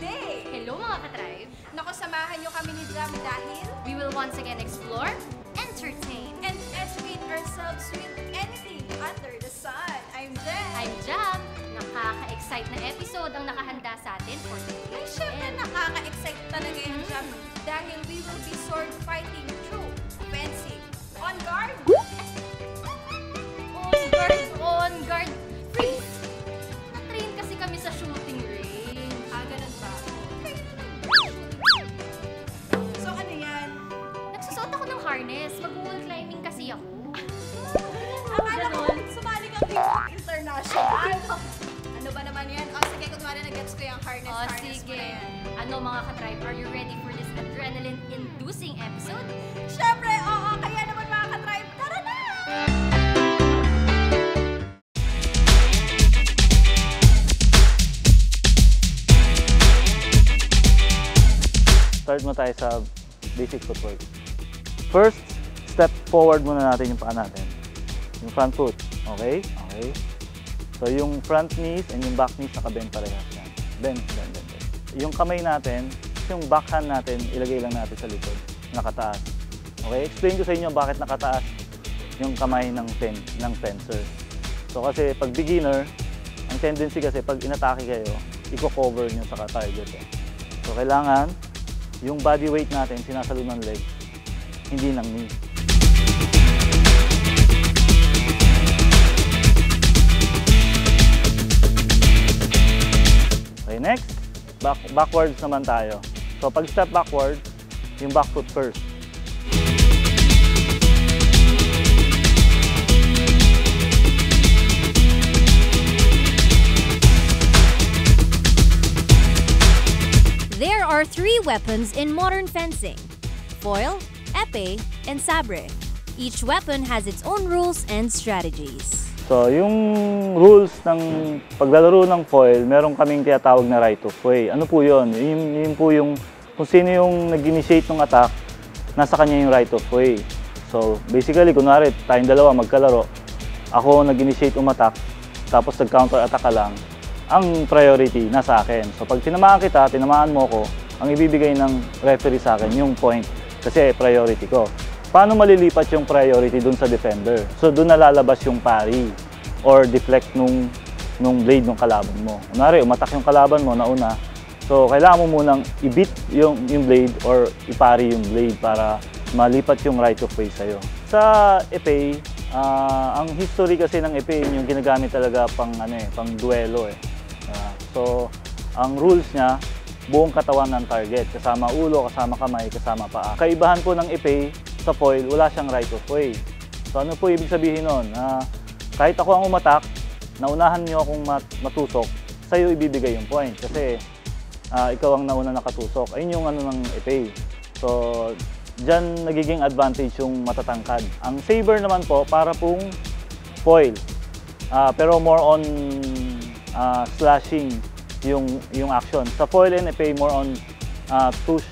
day! Hello mga ka-tribe! Naku, samahan nyo kami ni Jam dahil We will once again explore, entertain, and educate ourselves with anything under the sun. I'm Jen. I'm Jam! Nakaka-excite na episode ang nakahanda sa atin for today. Ay, syempre nakaka-excite talaga yung Jam dahil we will be sword fighting through fencing. On guard! On guard! On guard! Freeze! Na-train kasi kami sa shooting range. Ganun ba? So ano yan? Nagsusot ako ng harness. Mag-wall climbing kasi ako. Akala ko sumali kang Big International. Ano ba naman yan? O sige, kunwari na-gets ko yung harness mo Sige. na yan. Ano mga ka-tribe, are you ready for this adrenaline-inducing episode? Syempre, oo. Kaya naman mga ka-tribe, tara na! Start mo tayo sa basic footwork. First, step forward muna natin yung paa natin. Yung front foot. Okay? Okay. So, yung front knees and yung back knees nakabend parehas yan. Bend, bend, bend, bend. Yung kamay natin, yung backhand natin, ilagay lang natin sa likod. Nakataas. Okay? Explain ko sa inyo bakit nakataas yung kamay ng fencer. So, kasi pag beginner, ang tendency kasi pag inatake kayo, i-cover nyo sa target. So, kailangan yung body weight natin, sinasalo ng leg, hindi ng knee. Okay, next, backwards naman tayo. So, pag step backward, yung back foot first. There are three weapons in modern fencing: foil, epee, and sabre. Each weapon has its own rules and strategies. So, yung rules ng paglalaro ng foil, meron kaming tinatawag na right of way. Ano po yun? Yun po yung kung sino yung nag-initiate ng attack, nasa kanya yung right of way. So, basically, kunwari, tayong dalawa magkalaro, ako nag-initiate umattack, tapos nag-counter attack ka lang, ang priority nasa akin. So, pag tinamaan kita, tinamaan mo ko, ang ibibigay ng referee sa akin, yung point, kasi priority ko. Paano malilipat yung priority dun sa defender? So, dun nalalabas yung parry or deflect nung blade ng kalaban mo. Kunwari, umatak yung kalaban mo nauna. So, kailangan mo munang i-beat yung blade or ipari yung blade para malipat yung right of way sa'yo. Sa epee, ang history kasi ng epee yung ginagamit talaga pang duelo . So, ang rules niya, buong katawan ng target, kasama ulo, kasama kamay, kasama paa. Kaibahan po ng epee sa foil, wala siyang right of way. So, ano po ibig sabihin nun? Kahit ako ang umatak, naunahan niyo akong matusok, sa'yo ibibigay yung point. Kasi ikaw ang nauna nakatusok. Ayun yung ng epee. So, dyan nagiging advantage yung matatangkad. Ang saber naman po, para pong foil. Pero more on slashing yung action. Sa foil and epee, more on push,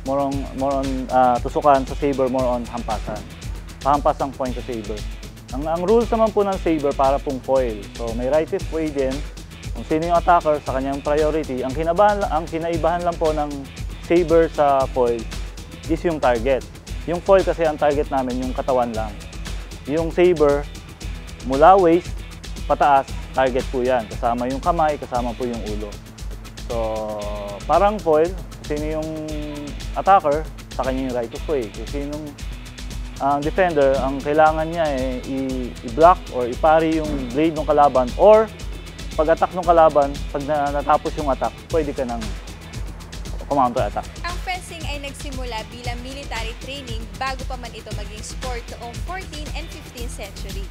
more on tusukan. Sa saber, more on hampasan. Pahampasang point sa saber. Ang rules naman po ng saber para pong foil. So, may right of way din. Kung sino yung attacker sa kanyang priority. Ang kinaibahan lang po ng saber sa foil is yung target. Yung foil kasi ang target namin yung katawan lang. Yung saber, mula waist, pataas, target po yan. Kasama yung kamay, kasama po yung ulo. So, parang foil, sino yung attacker, sa kanya yung right of way. Kung sinong defender, ang kailangan niya i-block or ipari yung blade ng kalaban or pag-attack ng kalaban, pag natapos yung attack, pwede ka nang counter attack. Ang fencing ay nagsimula bilang military training bago pa man ito maging sport noong 14th and 15th century.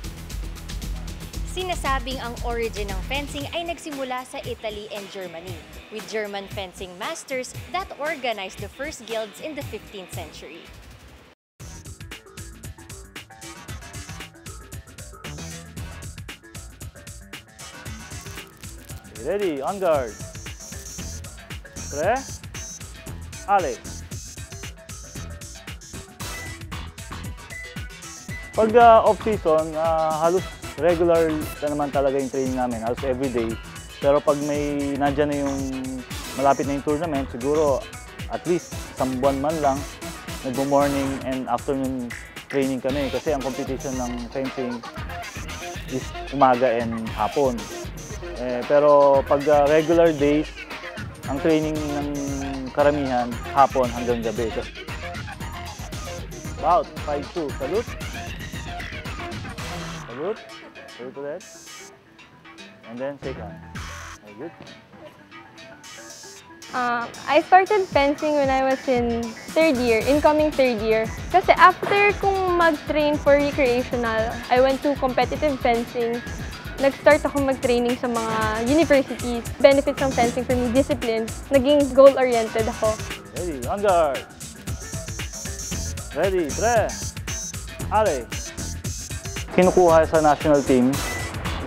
Sinasabing ang origin ng fencing ay nagsimula sa Italy and Germany, with German fencing masters that organized the first guilds in the 15th century. Ready, on guard. Pre, ale. Pag off-season, halos regular na naman talaga yung training namin, halos everyday. Pero pag may nandyan na yung malapit na yung tournament, siguro at least isang buwan man lang, nagbo-morning and afternoon training kami kasi ang competition ng fencing is umaga and hapon. Pero pag regular days, ang training ng karamihan, hapon hanggang gabi. About 5-2. Salute. Salute. Salute ulit. And then shake hands. Very good. I started fencing when I was in incoming third year. Kasi after kong mag-train for recreational, I went to competitive fencing. Nag-start ako mag-training sa mga universities. Benefits ng fencing for me, discipline. Naging goal-oriented ako. Ready, on guard. Ready, tre. Ale. Kinukuha sa national team,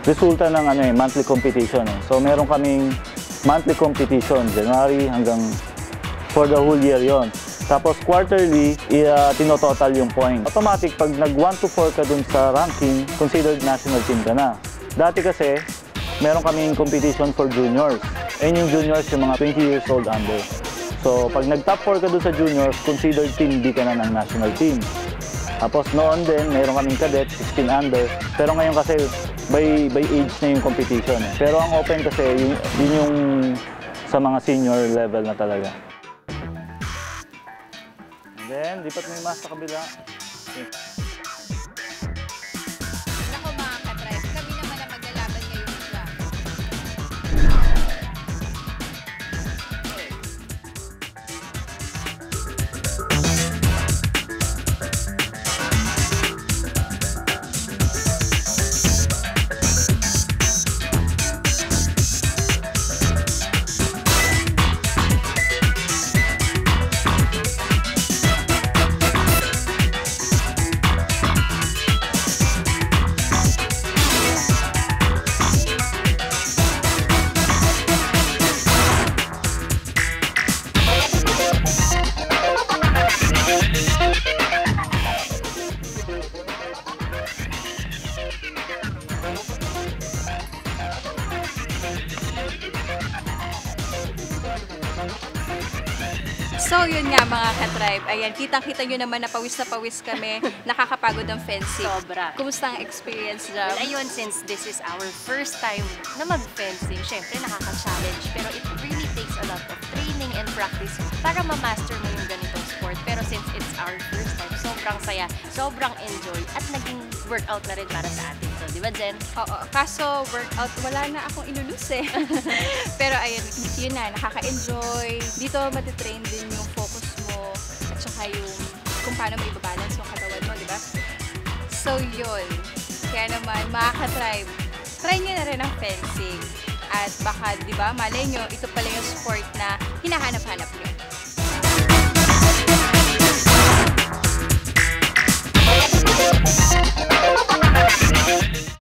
resulta ng monthly competition. So meron kaming monthly competition, January hanggang for the whole year yon. Tapos quarterly, tinototal yung point. Automatic, pag nag 1 to 4 ka dun sa ranking, considered national team ka na. Dati kasi, meron kaming competition for juniors. And yung juniors, yung mga 20 years old under. So, pag nag top 4 ka dun sa juniors, considered team B ka na ng national team. Tapos noon din, meron kaming cadet, 16 under. Pero ngayon kasi, by age na yung competition. Pero ang open kasi, yun yung sa mga senior level na talaga. And then, lipat mo yung mask sa kabila. Okay. Ako mga ka-tribe, kami naman ang maglalaban ngayon siya. So yun nga mga ka-tribe, ayan, kitang-kita nyo naman na pawis kami, nakakapagod ng fencing. Sobra. Kumusta ang experience dyan? Well, ayun, since this is our first time na mag-fencing, syempre nakaka-challenge. Pero it really takes a lot of training and practice para ma-master mo yung ganitong sport. Pero since it's our first time, sobrang saya, sobrang enjoy, at naging workout na rin para sa atin. So, di ba, Jen? Oo, kaso workout, wala na akong ilulus eh. Pero ayun, yun na, nakaka-enjoy. Dito matitrain din yung focus mo at saka yung kung paano mo ibabalance yung katawan mo, di ba? So yun, kaya naman mga ka-tribe, try nyo na rin ang fencing. At baka, di ba, malay nyo, ito pala yung sport na hinahanap-hanap nyo.